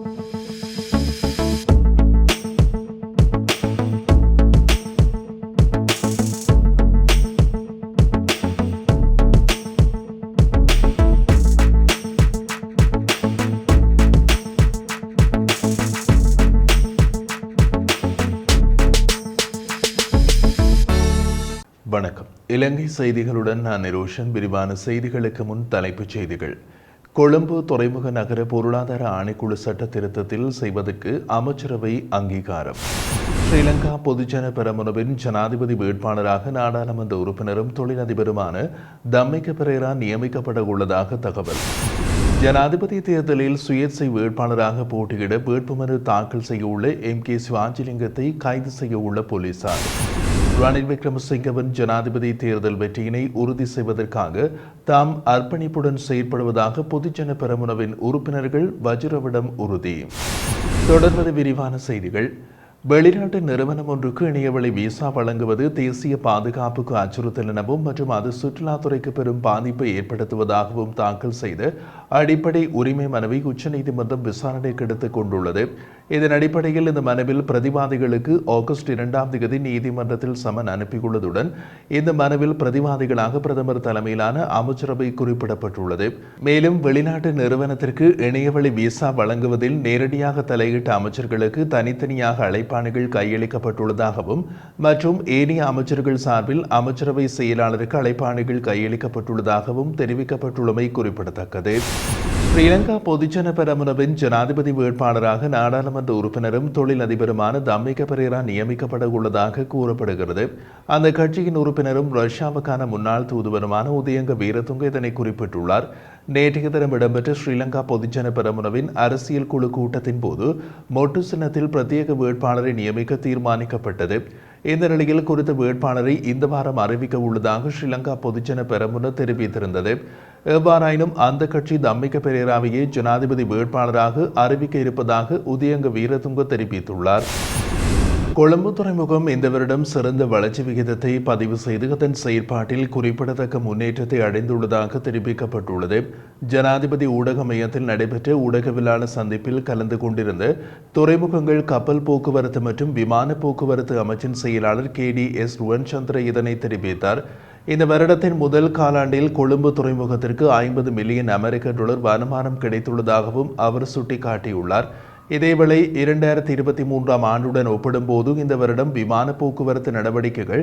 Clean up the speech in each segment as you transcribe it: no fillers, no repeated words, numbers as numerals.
வணக்கம். இலங்கை செய்திகளுடன் நான் நிரோஷன். விரிவான செய்திகளுக்கு முன் தலைப்புச் செய்திகள். கொழும்பு துறைமுக நகர பொருளாதார ஆணைக்குழு சட்ட திருத்தத்தில் செய்வதற்கு அமைச்சரவை அங்கீகாரம். ஸ்ரீலங்கா பொதுஜன பெரமுனவின் ஜனாதிபதி வேட்பாளராக நாடாளுமன்ற உறுப்பினரும் தொழிலதிபருமான தம்மிக பெரேரா நியமிக்கப்பட உள்ளதாக தகவல். ஜனாதிபதி தேர்தலில் சுயேட்சை வேட்பாளராக போட்டியிட வேட்புமனு தாக்கல் செய்ய உள்ள MK சிவாஜிலிங்கத்தை கைது செய்ய உள்ள போலீசார். ரணில் விக்ரமசிங்கவின் ஜனாதிபதி தேர்தல் வெற்றியினை உறுதி செய்வதற்காக தாம் அர்ப்பணிப்புடன் செயற்படுவதாக பொதுஜன பெரமுனவின் உறுப்பினர்கள் வஜ்ரவிடம் உறுதி. தொடர்வது விரிவான செய்திகள். வெளிநாட்டு நிறுவனம் ஒன்றுக்கு இணையவழி விசா வழங்குவது தேசிய பாதுகாப்புக்கு அச்சுறுத்தல் எனவும் மற்றும் அது சுற்றுலாத்துறைக்கு பெரும் பாதிப்பை ஏற்படுத்துவதாகவும் தாக்கல் செய்த அடிப்படை உரிமை மனுவை உச்சநீதிமன்றம் விசாரணைக்கு எடுத்துக் கொண்டுள்ளது. இதன் அடிப்படையில் இந்த மனுவில் பிரதிவாதிகளுக்கு ஆகஸ்ட் 2 நீதிமன்றத்தில் சமன் அனுப்பியுள்ளதுடன் இந்த மனுவில் பிரதிவாதிகளாக பிரதமர் தலைமையிலான அமைச்சரவை குறிப்பிடப்பட்டுள்ளது. மேலும் வெளிநாட்டு நிறுவனத்திற்கு இணையவழி விசா வழங்குவதில் நேரடியாக தலையிட்ட அமைச்சர்களுக்கு தனித்தனியாக அழைப்பாணைகள் கையளிக்கப்பட்டுள்ளதாகவும் மற்றும் ஏனைய அமைச்சர்கள் சார்பில் அமைச்சரவை செயலாளருக்கு அழைப்பாணைகள் கையளிக்கப்பட்டுள்ளதாகவும் தெரிவிக்கப்பட்டுள்ளமை குறிப்பிடத்தக்கது. ஸ்ரீலங்கா பொதுஜன பெரமுனவின் ஜனாதிபதி வேட்பாளராக நாடாளுமன்ற உறுப்பினரும் தொழிலதிபருமான தம்மிக பெரேரா நியமிக்கப்பட உள்ளதாக கூறப்படுகிறது. அந்த கட்சியின் உறுப்பினரும் ரஷ்யாவுக்கான முன்னாள் தூதுவருமான உதயங்க வீரதுங்க இதனை குறிப்பிட்டுள்ளார். நேற்றைய தினம் இடம்பெற்ற ஸ்ரீலங்கா பொதுஜன பெரமுனவின் அரசியல் குழு கூட்டத்தின் போது மொட்டு சின்னத்தில் பிரத்யேக வேட்பாளரை நியமிக்க தீர்மானிக்கப்பட்டது. இந்த நிலையில் குறித்த வேட்பாளரை இந்த வாரம் அறிவிக்க உள்ளதாக ஸ்ரீலங்கா பொதுஜன பெரமுன தெரிவித்திருந்தது. எவ்வாறாயினும் அந்த கட்சி தம்மிக பெரேராவையே ஜனாதிபதி வேட்பாளராக அறிவிக்க இருப்பதாக உதயங்க வீரதுங்க தெரிவித்துள்ளார். கொழும்பு துறைமுகம் இந்த வருடம் சிறந்த வளர்ச்சி விகிதத்தை பதிவு செய்து அதன் செயற்பாட்டில் குறிப்பிடத்தக்க முன்னேற்றத்தை அடைந்துள்ளதாக தெரிவிக்கப்பட்டுள்ளது. ஜனாதிபதி ஊடக மையத்தில் நடைபெற்ற ஊடகவியலாளர் சந்திப்பில் கலந்து கொண்டிருந்த துறைமுகங்கள், கப்பல் போக்குவரத்து மற்றும் விமான போக்குவரத்து அமைச்சின் செயலாளர் KDS ருவன்சந்திர இதனை தெரிவித்தார். இந்த வருடத்தின் முதல் காலாண்டில் கொழும்பு துறைமுகத்திற்கு $50 மில்லியன் வருமானம் கிடைத்துள்ளதாகவும் அவர் சுட்டிக்காட்டியுள்ளார். இதேவேளை 2023 ஆண்டுடன் ஒப்பிடும்போது இந்த வருடம் விமான போக்குவரத்து நடவடிக்கைகள்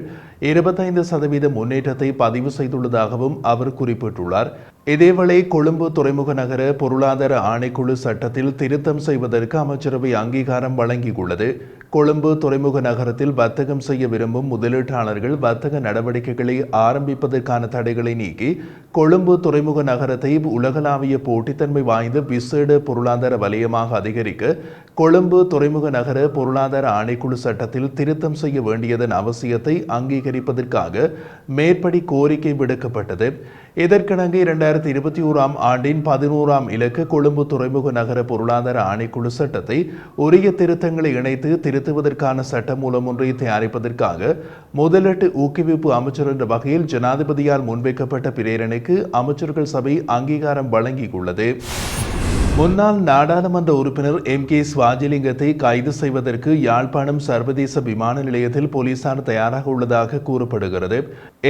25% முன்னேற்றத்தை பதிவு செய்துள்ளதாகவும் அவர் குறிப்பிட்டுள்ளார். இதேவேளை கொழும்பு துறைமுக நகர பொருளாதார ஆணைக்குழு சட்டத்தில் திருத்தம் செய்வதற்கு அமைச்சரவை அங்கீகாரம் வழங்கியுள்ளது. கொழும்பு துறைமுக நகரத்தில் வர்த்தகம் செய்ய விரும்பும் முதலீட்டாளர்கள் வர்த்தக நடவடிக்கைகளை ஆரம்பிப்பதற்கான தடைகளை நீக்கி கொழும்பு துறைமுக நகரத்தை உலகளாவிய போட்டித்தன்மை வாய்ந்த விசேட பொருளாதார வலயமாக அதிகரிக்க கொழும்பு துறைமுக நகர பொருளாதார ஆணைக்குழு சட்டத்தில் திருத்தம் செய்ய வேண்டியதன் அவசியத்தை அங்கீகரிப்பதற்காக மேற்படி கோரிக்கை விடுக்கப்பட்டது. இதற்கிணங்க 2021 ஆண்டின் 11ஆம் இலக்கு கொழும்பு துறைமுக நகர பொருளாதார ஆணைக்குழு சட்டத்தை உரிய திருத்தங்களை இணைத்து திருத்துவதற்கான சட்டமூலம் ஒன்றை தயாரிப்பதற்காக முதலீட்டு ஊக்குவிப்பு அமைச்சர் என்ற வகையில் ஜனாதிபதியால் முன்வைக்கப்பட்ட பிரேரணைக்கு அமைச்சர்கள் சபை அங்கீகாரம் வழங்கியுள்ளது. முன்னாள் நாடாளுமன்ற உறுப்பினர் MK சிவாஜிலிங்கத்தை கைது செய்வதற்கு யாழ்ப்பாணம் சர்வதேச விமான நிலையத்தில் போலீசார் தயாராக உள்ளதாக கூறப்படுகிறது.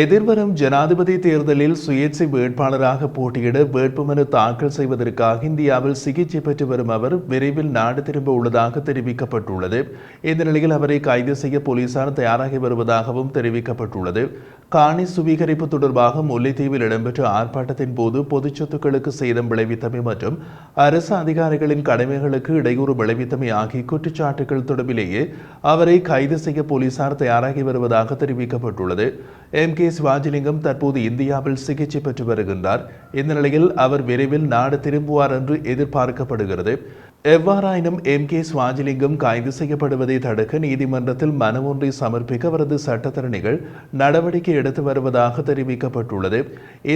எதிர்வரும் ஜனாதிபதி தேர்தலில் சுயேட்சை வேட்பாளராக போட்டியிட வேட்புமனு தாக்கல் செய்வதற்காக இந்தியாவில் சிகிச்சை பெற்று வரும் அவர் விரைவில் நாடு திரும்ப உள்ளதாக தெரிவிக்கப்பட்டுள்ளது. இந்த நிலையில் அவரை கைது செய்ய போலீசார் தயாராகி வருவதாகவும் தெரிவிக்கப்பட்டுள்ளது. காணி சுவீகரிப்பு தொடர்பாக முல்லைத்தீவில் இடம்பெற்ற ஆர்ப்பாட்டத்தின் போது பொது சொத்துக்களுக்கு சேதம் விளைவித்தமை மற்றும் அரசு அதிகாரிகளின் கடமைகளுக்கு இடையூறு விளைவித்தமை ஆகிய குற்றச்சாட்டுகள் தொடர்பிலேயே அவரை கைது செய்ய போலீசார் தயாராகி வருவதாக தெரிவிக்கப்பட்டுள்ளது. MK சிவாஜிலிங்கம் தற்போது இந்தியாவில் சிகிச்சை பெற்று வருகின்றார். இந்த நிலையில் அவர் விரைவில் நாடு திரும்புவார் என்று எதிர்பார்க்கப்படுகிறது. எவ்வாறாயினும் MK சிவாஜிலிங்கம் கைது செய்யப்படுவதை தடுக்க நீதிமன்றத்தில் மனு ஒன்றை சமர்ப்பிக்க அவரது சட்டத்தரணிகள் நடவடிக்கை எடுத்து வருவதாக தெரிவிக்கப்பட்டுள்ளது.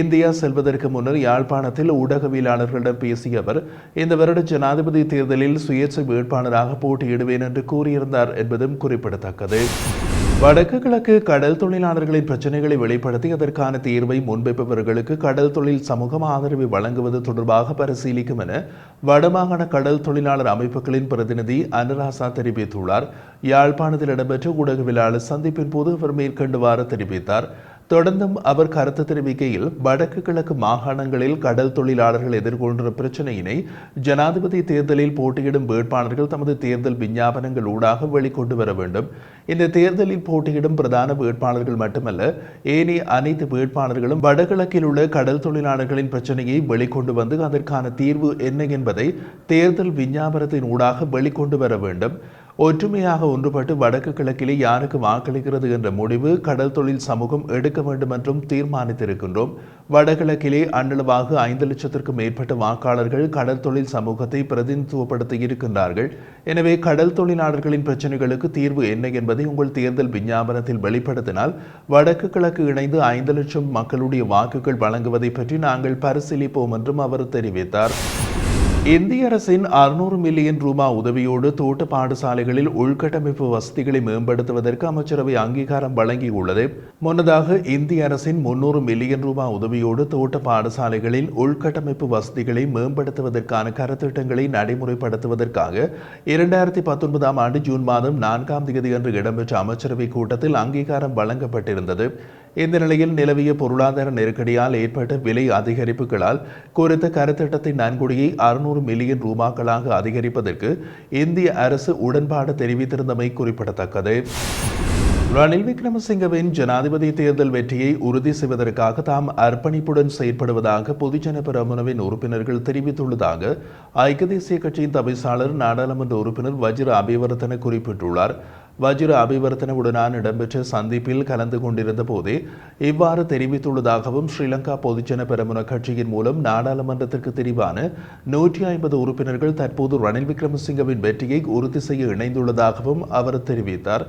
இந்தியா செல்வதற்கு முன்னர் யாழ்ப்பாணத்தில் ஊடகவியலாளர்களிடம் பேசிய அவர் இந்த வருட ஜனாதிபதி தேர்தலில் சுயேட்சை வேட்பாளராக போட்டியிடுவேன் என்று கூறியிருந்தார் என்பதும் குறிப்பிடத்தக்கது. வடக்கு கிழக்கு கடல் தொழிலாளர்களின் பிரச்சினைகளை வெளிப்படுத்தி அதற்கான தீர்வை முன்வைப்பவர்களுக்கு கடல் தொழில் சமூகம் ஆதரவை வழங்குவது தொடர்பாக பரிசீலிக்கும் என வடமாகாண கடல் தொழிலாளர் அமைப்புகளின் பிரதிநிதி அனுராசா தெரிவித்துள்ளார். யாழ்ப்பாணத்தில் இடம்பெற்ற ஊடகவியலாளர் சந்திப்பின் போது அவர் மேற்கண்டவாறு தெரிவித்தார். தொடர்ந்தும் அவர் கருத்து தெரிவிக்கையில், வடக்கு கிழக்கு மாகாணங்களில் கடல் தொழிலாளர்கள் எதிர்கொள்கின்ற பிரச்சினையினை ஜனாதிபதி தேர்தலில் போட்டியிடும் வேட்பாளர்கள் தமது தேர்தல் விஞ்ஞாபனங்கள் ஊடாக வெளிக்கொண்டு வர வேண்டும். இந்த தேர்தலில் போட்டியிடும் பிரதான வேட்பாளர்கள் மட்டுமல்ல, ஏனைய அனைத்து வேட்பாளர்களும் வடகிழக்கில் உள்ள கடல் தொழிலாளர்களின் பிரச்சினையை வெளிக்கொண்டு வந்து அதற்கான தீர்வு என்ன என்பதை தேர்தல் விஞ்ஞாபனத்தின் ஊடாக வெளிக்கொண்டு வர வேண்டும். ஒற்றுமையாக ஒன்றுபட்டு வடக்கு கிழக்கிலே யாருக்கு வாக்களிக்கிறது என்ற முடிவு கடல் தொழில் சமூகம் எடுக்க வேண்டும் என்றும் தீர்மானித்திருக்கின்றோம். வடகிழக்கிலே அன்னளவாக 5 லட்சத்திற்கும் மேற்பட்ட வாக்காளர்கள் கடல் தொழில் சமூகத்தை பிரதிநிதித்துவப்படுத்தி இருக்கின்றார்கள். எனவே கடல் தொழிலாளர்களின் பிரச்சனைகளுக்கு தீர்வு என்ன என்பதை உங்கள் தேர்தல் விஞ்ஞாபனத்தில் வெளிப்படுத்தினால் வடக்கு கிழக்கு இணைந்து 5 லட்சம் மக்களுடைய வாக்குகள் வழங்குவதை பற்றி நாங்கள் பரிசீலிப்போம் என்றும் அவர் தெரிவித்தார். இந்திய அரசின் 600 மில்லியன் ரூபாய் உதவியோடு தோட்ட பாடசாலைகளில் உள்கட்டமைப்பு வசதிகளை மேம்படுத்துவதற்கு அமைச்சரவை அங்கீகாரம் வழங்கியுள்ளது. முன்னதாக இந்திய அரசின் 300 மில்லியன் ரூபாய் உதவியோடு தோட்ட பாடசாலைகளில் உள்கட்டமைப்பு வசதிகளை மேம்படுத்துவதற்கான கருத்திட்டங்களை நடைமுறைப்படுத்துவதற்காக 2019ஆம் ஆண்டு ஜூன் மாதம் 4ஆம் தேதி அன்று இடம்பெற்ற அமைச்சரவை கூட்டத்தில் அங்கீகாரம் வழங்கப்பட்டிருந்தது. இந்த நிலையில் நிலவிய பொருளாதார நெருக்கடியால் ஏற்பட்ட விலை அதிகரிப்புகளால் குறித்த கருத்திட்டத்தின் நன்கொடையை 600 மில்லியன் ரூபாய்களாக அதிகரிப்பதற்கு இந்திய அரசு உடன்பாடு தெரிவித்திருந்தமை குறிப்பிடத்தக்கது. ரணில் விக்ரமசிங்கவின் ஜனாதிபதி தேர்தல் வெற்றியை உறுதி செய்வதற்காக தாம் அர்ப்பணிப்புடன் செயற்படுவதாக பொதுஜன பெரமுனவின் உறுப்பினர்கள் தெரிவித்துள்ளதாக ஐக்கிய தேசிய கட்சியின் தவிசாளர் நாடாளுமன்ற உறுப்பினர் வஜிர அபிவர்த்தன குறிப்பிட்டுள்ளார். வஜிர அபிவர்த்தனவுடனான இடம்பெற்ற சந்திப்பில் கலந்து கொண்டிருந்த போதே இவ்வாறு தெரிவித்துள்ளதாகவும் ஸ்ரீலங்கா பொதுஜன பெரமுன கட்சியின் மூலம் நாடாளுமன்றத்திற்கு தெரிவான 150 உறுப்பினர்கள் தற்போது ரணில் விக்ரமசிங்கவின் வெற்றியை உறுதி செய்ய இணைந்துள்ளதாகவும் அவர் தெரிவித்தார்.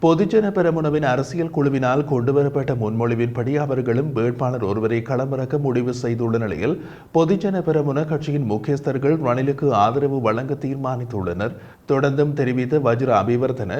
பொதுஜன பெரமுனவின் அரசியல் குழுவினால் கொண்டுவரப்பட்ட முன்மொழிவின்படி அவர்களும் வேட்பாளர் ஒருவரை களமிறக்க முடிவு செய்துள்ள நிலையில் பொதுஜன பெரமுன கட்சியின் முக்கியஸ்தர்கள் ரணிலுக்கு ஆதரவு வழங்க தீர்மானித்துள்ளனர். தொடர்ந்தும் தெரிவித்த வஜிர அபிவர்த்தன,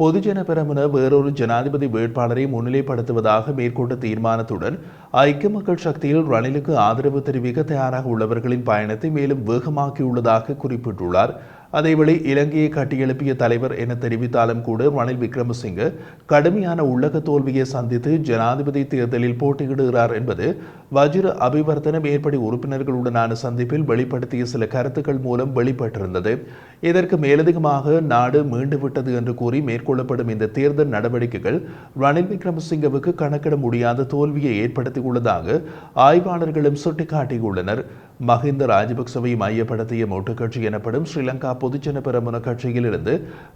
பொதுஜன பெரமுன வேறொரு ஜனாதிபதி வேட்பாளரை முன்னிலைப்படுத்துவதாக மேற்கொண்ட தீர்மானத்துடன் ஐக்கிய மக்கள் சக்தியில் ரணிலுக்கு ஆதரவு தெரிவிக்க தயாராக உள்ளவர்களின் பயணத்தை மேலும் வேகமாக்கியுள்ளதாக குறிப்பிட்டுள்ளார். அதேவேளை இலங்கையை கட்டியெழுப்பிய தலைவர் என தெரிவித்தாலும் கூட ரணில் விக்ரமசிங்க கடுமையான உள்ளக தோல்வியை சந்தித்து ஜனாதிபதி தேர்தலில் போட்டியிடுகிறார் என்பது வஜிர அபிவர்த்தன மேற்படி உறுப்பினர்களுடனான சந்திப்பில் வெளிப்படுத்திய சில கருத்துக்கள் மூலம் வெளிப்பட்டிருந்தது. இதற்கு மேலதிகமாக நாடு மீண்டுவிட்டது என்று கூறி மேற்கொள்ளப்படும் இந்த தேர்தல் நடவடிக்கைகள் ரணில் விக்ரமசிங்கவுக்கு கணக்கிட முடியாத தோல்வியை ஏற்படுத்தியுள்ளதாக ஆய்வாளர்களும் சுட்டிக்காட்டியுள்ளனர். மஹிந்த ராஜபக்சவை மையப்படுத்திய மொட்டு கட்சி எனப்படும் ஸ்ரீலங்கா பொதுஜன பெரமுன கட்சியிலிருந்து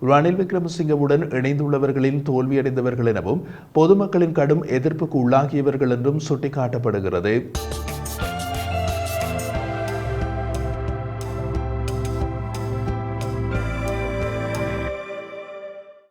ரணில் விக்ரமசிங்கவுடன் இணைந்துள்ளவர்களின் தோல்வியடைந்தவர்கள் எனவும் பொதுமக்களின் கடும் எதிர்ப்புக்கு உள்ளாகியவர்கள் என்றும் சுட்டிக்காட்டப்படுகிறது.